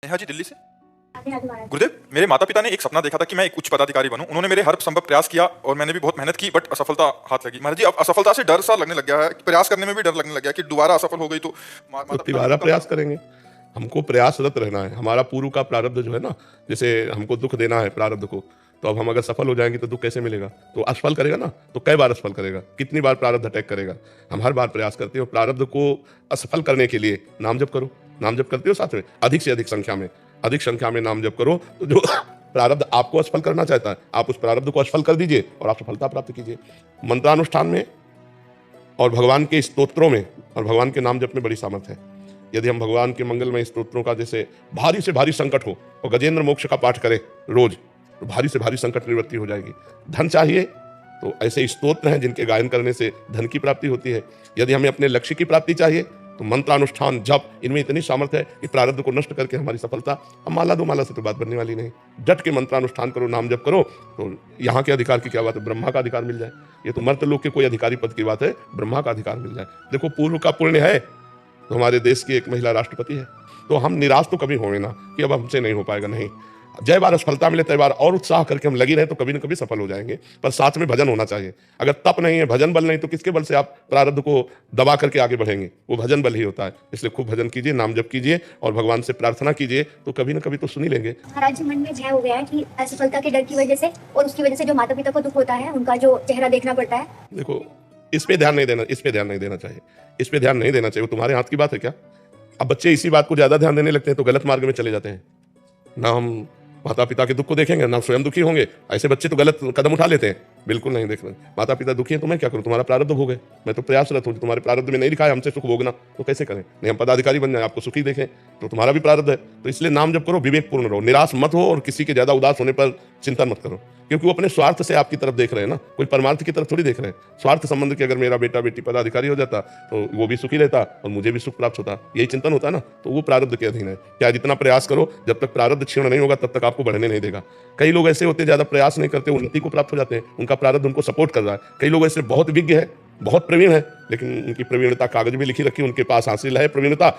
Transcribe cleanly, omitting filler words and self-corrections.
नेहा जी दिल्ली से। गुरुदेव, मेरे माता पिता ने एक सपना देखा था कि मैं एक उच्च पदाधिकारी बनूं। उन्होंने मेरे हर संभव प्रयास किया और मैंने भी बहुत मेहनत की, बट असफलता हाथ लगी। महाराज जी, अब असफलता से डर सा लगने लग गया है, प्रयास करने में भी डर लगने लग गया कि दोबारा असफल हो गई तो तो तिबारा प्रयास करेंगे। हमको प्रयासरत रहना है। हमारा पूर्व का प्रारब्ध जो है ना, जैसे हमको दुख देना है प्रारब्ध को, तो अब हम अगर सफल हो जाएंगे तो दुख कैसे मिलेगा? तो असफल करेगा ना, तो कई बार असफल करेगा, कितनी बार प्रारब्ध अटैक करेगा। हम हर बार प्रयास करते हो प्रारब्ध को असफल करने के लिए नाम जप करो। नाम जप करते हो साथ में, अधिक से अधिक संख्या में नाम जप करो। तो जो प्रारब्ध आपको असफल करना चाहता है, आप उस प्रारब्ध को असफल कर दीजिए और आप सफलता प्राप्त कीजिए। मंत्रानुष्ठान में और भगवान के स्तोत्रों में और भगवान के नाम जप में बड़ी सामर्थ्य है। यदि हम भगवान के मंगलमय स्तोत्रों का, जैसे भारी से भारी संकट हो और गजेंद्र मोक्ष का पाठ करें रोज, तो भारी से भारी संकट निवृत्ति हो जाएगी। धन चाहिए तो ऐसे स्तोत्र हैं जिनके गायन करने से धन की प्राप्ति होती है। यदि हमें अपने लक्ष्य की प्राप्ति चाहिए तो मंत्रानुष्ठान, जप, इनमें इतनी सामर्थ्य है कि प्रारब्ध को नष्ट करके हमारी सफलता। अब माला दो माला से तो बात बनने वाली नहीं। डट के मंत्रानुष्ठान करो, नाम जप करो, तो यहाँ के अधिकार की क्या बात है, ब्रह्मा का अधिकार मिल जाए। ये तो मर्त लोग के कोई अधिकारी पद की बात है, ब्रह्मा का अधिकार मिल जाए। देखो, पूर्व का पुण्य है तो हमारे देश की एक महिला राष्ट्रपति है। तो हम निराश तो कभी होंगे ना कि अब हमसे नहीं हो पाएगा, नहीं। जय बार असफलता मिले तय बार और उत्साह करके हम लगी रहे तो कभी न कभी सफल हो जाएंगे। पर साथ में भजन होना चाहिए। अगर तप नहीं है, भजन बल नहीं, तो किसके बल से आप प्रारब्ध को दबा करके आगे बढ़ेंगे? वो भजन बल ही होता है। इसलिए खूब भजन कीजिए, नाम जप कीजिए और भगवान से प्रार्थना कीजिए, तो कभी न कभी तो सुन ही लेंगे। महाराज जी, मन में भय हो गया है कि असफलता के डर की वजह से और उसकी वजह से जो माता पिता को दुख होता है, उनका जो चेहरा देखना पड़ता है। देखो, इस पे ध्यान नहीं देना चाहिए। इस पे ध्यान नहीं देना चाहिए। तुम्हारे हाथ की बात है क्या? अब बच्चे इसी बात को ज्यादा ध्यान देने लगते हैं तो गलत मार्ग में चले जाते हैं। ना हम माता पिता के दुख को देखेंगे, ना स्वयं दुखी होंगे। ऐसे बच्चे तो गलत कदम उठा लेते हैं। बिल्कुल नहीं देख रहे। माता पिता दुखी हैं तो मैं क्या करूं? तुम्हारा प्रारब्ध भोग है। मैं तो प्रयासरत हूं। तुम्हारे प्रारब्ध में नहीं लिखा है हमसे सुख भोगना, तो कैसे करें? नहीं, हम पदाधिकारी बन जाए, आपको सुखी देखें, तो तुम्हारा भी प्रारब्ध है। तो इसलिए नाम जप करो, विवेकपूर्ण रहो, निराश मत हो और किसी के ज्यादा उदास होने पर चिंता मत करो, क्योंकि वो अपने स्वार्थ से आपकी तरफ देख रहे हैं ना, कोई परमार्थ की तरफ थोड़ी देख रहे हैं। स्वार्थ संबंध के अगर मेरा बेटा बेटी पदाधिकारी हो जाता तो वो भी सुखी रहता और मुझे भी सुख प्राप्त होता, यही चिंतन होता ना। तो वो प्रारब्ध के अधीन है। क्या जितना प्रयास करो, जब तक प्रारब्ध क्षीण नहीं होगा तब तक आपको बढ़ने नहीं देगा। कई लोग ऐसे होते हैं ज्यादा प्रयास नहीं करते, उन्नति को प्राप्त हो जाते हैं, उनका प्रारब्ध उनको सपोर्ट कर रहा है। कई लोग ऐसे बहुत विज्ञ है, बहुत प्रवीण है, लेकिन उनकी प्रवीणता कागज में लिखी रखी, उनके पास हासिल है प्रवीणता।